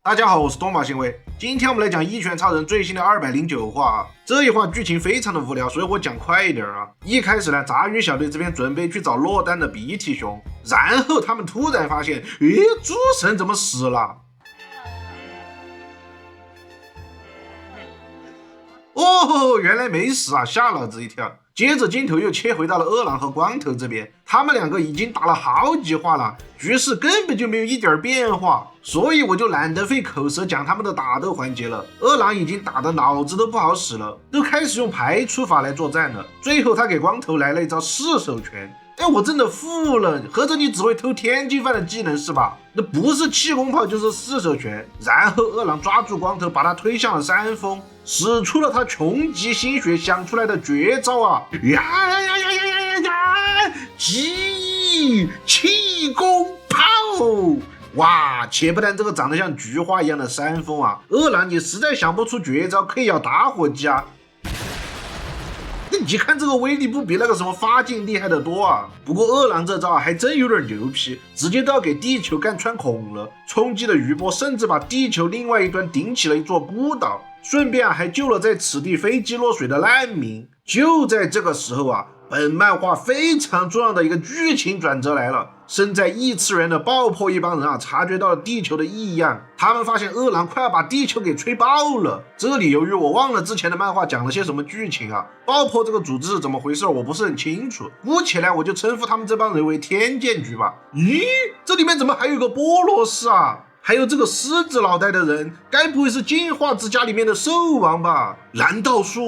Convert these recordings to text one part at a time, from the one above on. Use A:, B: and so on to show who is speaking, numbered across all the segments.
A: 大家好，我是东马行为。今天我们来讲《一拳超人》最新的209话啊。这一话剧情非常的无聊，所以我讲快一点啊。一开始呢，杂鱼小队这边准备去找落单的鼻涕熊，然后他们突然发现，主神怎么死了？哦，原来没死啊，吓老子一跳。接着镜头又切回到了二郎和光头这边，他们两个已经打了好几话了，局势根本就没有一点变化，所以我就懒得费口舌讲他们的打斗环节了。二郎已经打得脑子都不好使了，都开始用排除法来作战了。最后他给光头来了一招四手拳，我真的服了，合着你只会偷天津饭的技能是吧？那不是气功炮就是四手拳。然后二郎抓住光头，把他推向了山峰，使出了他穷极心血想出来的绝招啊！气功炮！哇，且不谈这个长得像菊花一样的山峰啊，二郎你实在想不出绝招可以要打火机啊！你看这个威力不比那个什么发劲厉害的多啊！不过二郎这招还真有点牛皮，直接都要给地球干穿孔了，冲击的余波甚至把地球另外一端顶起了一座孤岛，顺便还救了在此地飞机落水的难民。就在这个时候啊，本漫画非常重要的一个剧情转折来了。身在异次元的爆破一帮人啊，察觉到了地球的异样，他们发现二郎快要把地球给吹爆了。这里由于我忘了之前的漫画讲了些什么剧情啊，爆破这个组织是怎么回事我不是很清楚，姑且呢我就称呼他们这帮人为天剑局吧。咦，这里面怎么还有个波罗斯啊？还有这个狮子脑袋的人，该不会是进化之家里面的兽王吧？难道说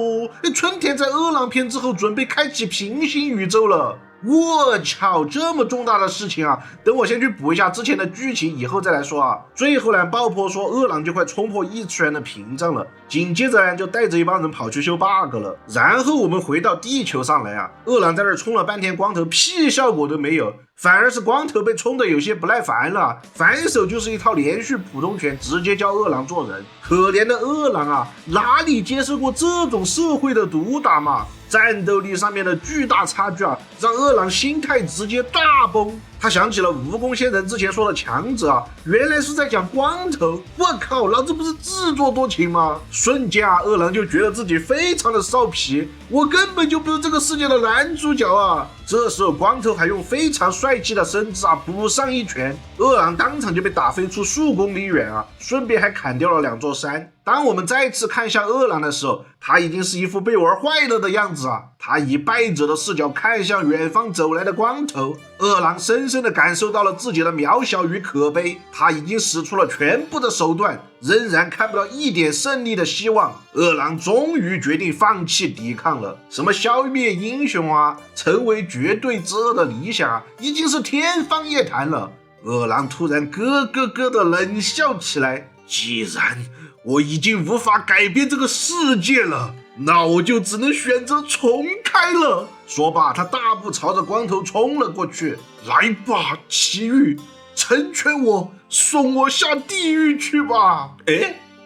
A: 春田在二郎篇之后准备开启平行宇宙了？我操，这么重大的事情啊！等我先去补一下之前的剧情，以后再来说啊。最后呢，爆破说二郎就快冲破异次元的屏障了，紧接着呢就带着一帮人跑去修 bug 了。然后我们回到地球上来啊，二郎在这冲了半天，光头屁效果都没有，反而是光头被冲得有些不耐烦了，反手就是一套连续普通拳，直接教二郎做人。可怜的二郎啊，哪里接受过这种社会的毒打嘛？战斗力上面的巨大差距啊，让二郎心态直接大崩。他想起了蜈蚣仙人之前说的强者啊，原来是在讲光头。我靠，老子不是自作多情吗？瞬间啊，二郎就觉得自己非常的臊皮，我根本就不是这个世界的男主角啊！这时候光头还用非常帅气的身姿啊补上一拳，二郎当场就被打飞出数公里远啊，顺便还砍掉了2座山。当我们再次看向二郎的时候，他已经是一副被玩坏了的样子啊！他以败者的视角看向远方走来的光头，二郎深深地感受到了自己的渺小与可悲，他已经使出了全部的手段，仍然看不到一点胜利的希望。二郎终于决定放弃抵抗了，什么消灭英雄啊，成为绝对之恶的理想啊，已经是天方夜谭了。二郎突然咯咯咯地冷笑起来，既然我已经无法改变这个世界了，那我就只能选择重开了。说罢，他大步朝着光头冲了过去。来吧，奇遇，成全我，送我下地狱去吧！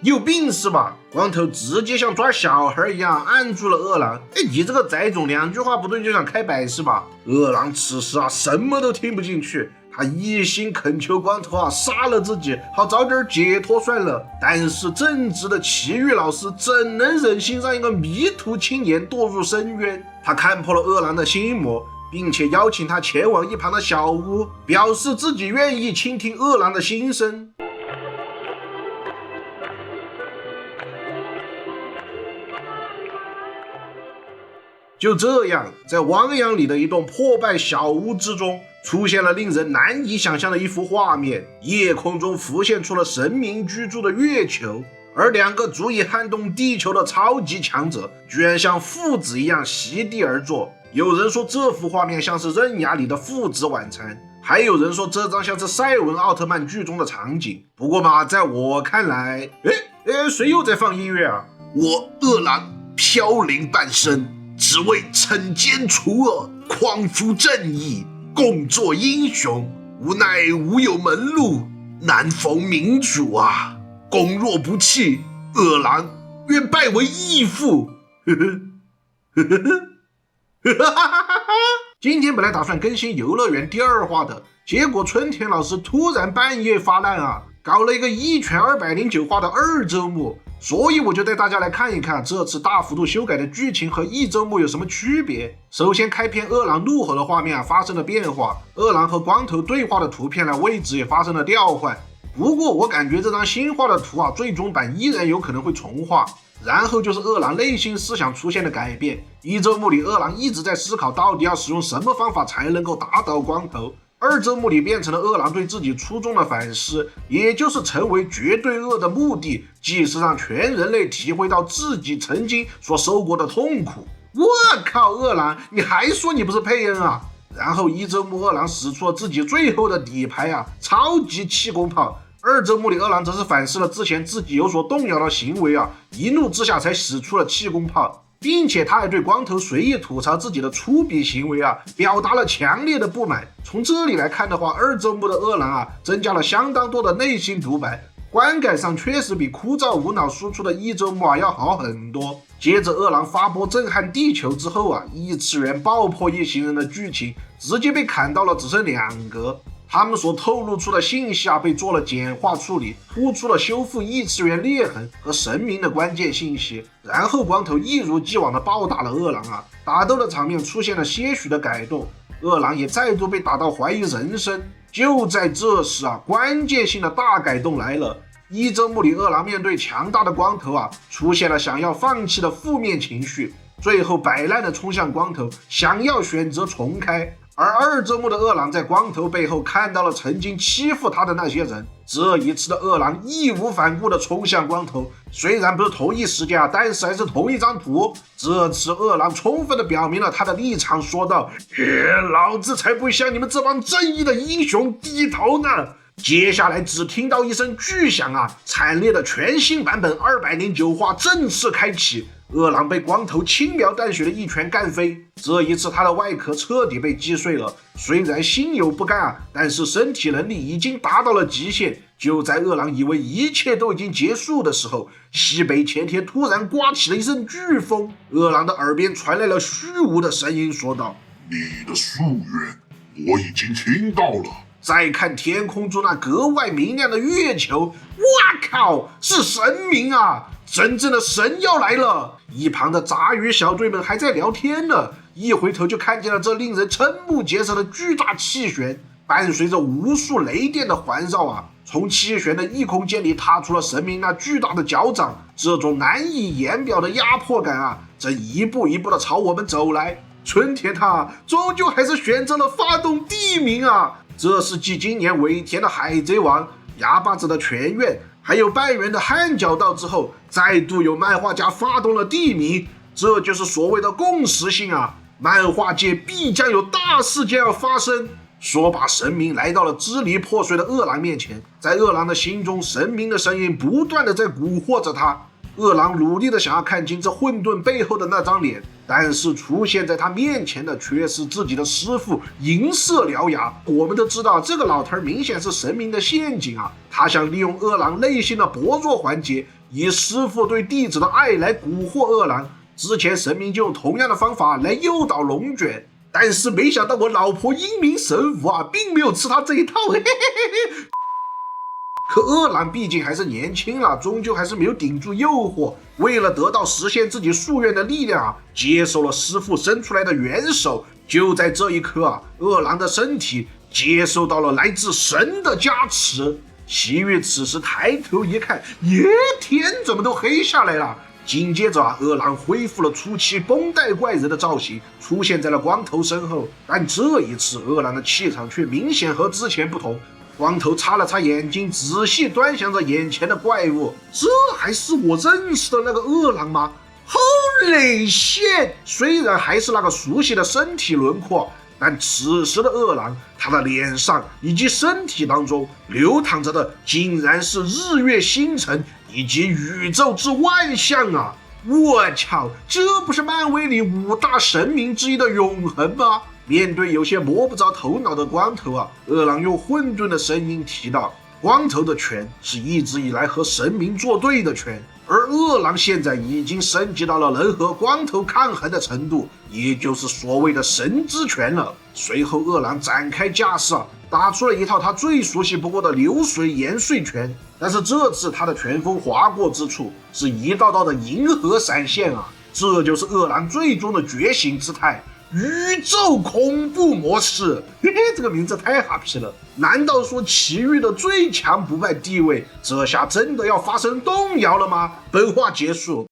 A: 你有病是吧？光头直接像抓小孩一样按住了二郎。你这个崽种，2句话不对就想开摆是吧？二郎此时啊，什么都听不进去。他一心恳求光头啊杀了自己，好早点解脱算了。但是正直的奇遇老师怎能忍心让一个迷途青年堕入深渊？他看破了二郎的心魔，并且邀请他前往一旁的小屋，表示自己愿意倾听二郎的心声。就这样，在汪洋里的一栋破败小屋之中，出现了令人难以想象的一幅画面。夜空中浮现出了神明居住的月球，而2个足以撼动地球的超级强者居然像父子一样席地而坐。有人说这幅画面像是刃牙里的父子晚餐，还有人说这张像是赛文奥特曼剧中的场景。不过嘛，在我看来，谁又在放音乐啊？我二郎飘零半生，只为惩奸除恶，匡扶正义，共作英雄。无奈无有门路，难逢明主啊！攻若不弃，二郎愿拜为义父。今天本来打算更新游乐园第2话的，结果春田老师突然半夜发难啊，搞了一个1拳209话的2周目，所以我就带大家来看一看这次大幅度修改的剧情和1周目有什么区别。首先，开篇二郎怒吼的画面发生了变化，二郎和光头对话的图片位置也发生了调换。不过我感觉这张新画的图最终版依然有可能会重画。然后就是二郎内心思想出现了改变。1周目里，二郎一直在思考到底要使用什么方法才能够打倒光头。2周目里变成了二郎对自己初衷的反思，也就是成为绝对恶的目的，即是让全人类体会到自己曾经所受过的痛苦。我靠，二郎，你还说你不是佩恩啊？然后1周目二郎使出了自己最后的底牌超级气功炮。2周目里，二郎则是反思了之前自己有所动摇的行为一怒之下才使出了气功炮，并且他还对光头随意吐槽自己的粗鄙行为表达了强烈的不满。从这里来看的话，2周目的二郎增加了相当多的内心独白，观感上确实比枯燥无脑输出的1周目要好很多。接着二郎发波震撼地球之后异次元爆破一行人的剧情直接被砍到了只剩2格。他们所透露出的信息被做了简化处理，突出了修复异次元裂痕和神明的关键信息。然后光头一如既往的暴打了二郎打斗的场面出现了些许的改动，二郎也再度被打到怀疑人生。就在这时关键性的大改动来了。1周目里，二郎面对强大的光头出现了想要放弃的负面情绪，最后摆烂的冲向光头，想要选择重开。而2周目的二郎在光头背后看到了曾经欺负他的那些人，这一次的二郎义无反顾地冲向光头，虽然不是同一时间但是还是同一张图。这次二郎充分地表明了他的立场，说道：老子才不会向你们这帮正义的英雄低头呢。接下来只听到一声巨响惨烈的全新版本209话正式开启，二郎被光头轻描淡写的一拳干飞。这一次他的外壳彻底被击碎了，虽然心有不甘但是身体能力已经达到了极限。就在二郎以为一切都已经结束的时候，西北前天突然刮起了一阵飓风，二郎的耳边传来了虚无的声音，说道：
B: 你的夙愿我已经听到了。
A: 再看天空中那格外明亮的月球，哇靠，是神明真正的神要来了。一旁的杂鱼小队们还在聊天呢，一回头就看见了这令人瞠目结舌的巨大气旋，伴随着无数雷电的环绕从气旋的异空间里踏出了神明那巨大的脚掌，这种难以言表的压迫感正一步一步的朝我们走来。春田他终究还是选择了发动地鸣这是继今年尾田的海贼王、哑巴子的全院还有半圆的汉角道之后，再度有漫画家发动了地鸣，这就是所谓的共识性漫画界必将有大事件要发生。说把神明来到了支离破碎的二郎面前，在二郎的心中，神明的声音不断的在蛊惑着他。二郎努力的想要看清这混沌背后的那张脸，但是出现在他面前的却是自己的师父银色獠牙。我们都知道这个老头明显是神明的陷阱他想利用二郎内心的薄弱环节，以师父对弟子的爱来蛊惑二郎。之前神明就用同样的方法来诱导龙卷，但是没想到我老婆英明神武并没有吃他这一套，嘿嘿嘿嘿。可二郎毕竟还是年轻终究还是没有顶住诱惑，为了得到实现自己夙愿的力量接受了师父伸出来的援手。就在这一刻二郎的身体接受到了来自神的加持。西域此时抬头一看，天怎么都黑下来了。紧接着二郎恢复了初期绷带怪人的造型，出现在了光头身后。但这一次二郎的气场却明显和之前不同。光头擦了擦眼睛，仔细端详着眼前的怪物，这还是我认识的那个二郎吗？ Holy shit！ 虽然还是那个熟悉的身体轮廓，但此时的二郎，他的脸上以及身体当中流淌着的，竟然是日月星辰以及宇宙之万象啊！我操，这不是漫威里5大神明之一的永恒吗？面对有些摸不着头脑的光头二郎用混沌的声音提到，光头的拳是一直以来和神明作对的拳，而二郎现在已经升级到了能和光头抗衡的程度，也就是所谓的神之拳了。随后二郎展开架势打出了一套他最熟悉不过的流水延岁拳，但是这次他的拳风划过之处是一道道的银河闪现啊，这就是恶狼最终的觉醒姿态——宇宙恐怖模式。嘿嘿，这个名字太哈皮了。难道说奇遇的最强不败地位，这下真的要发生动摇了吗？本话结束。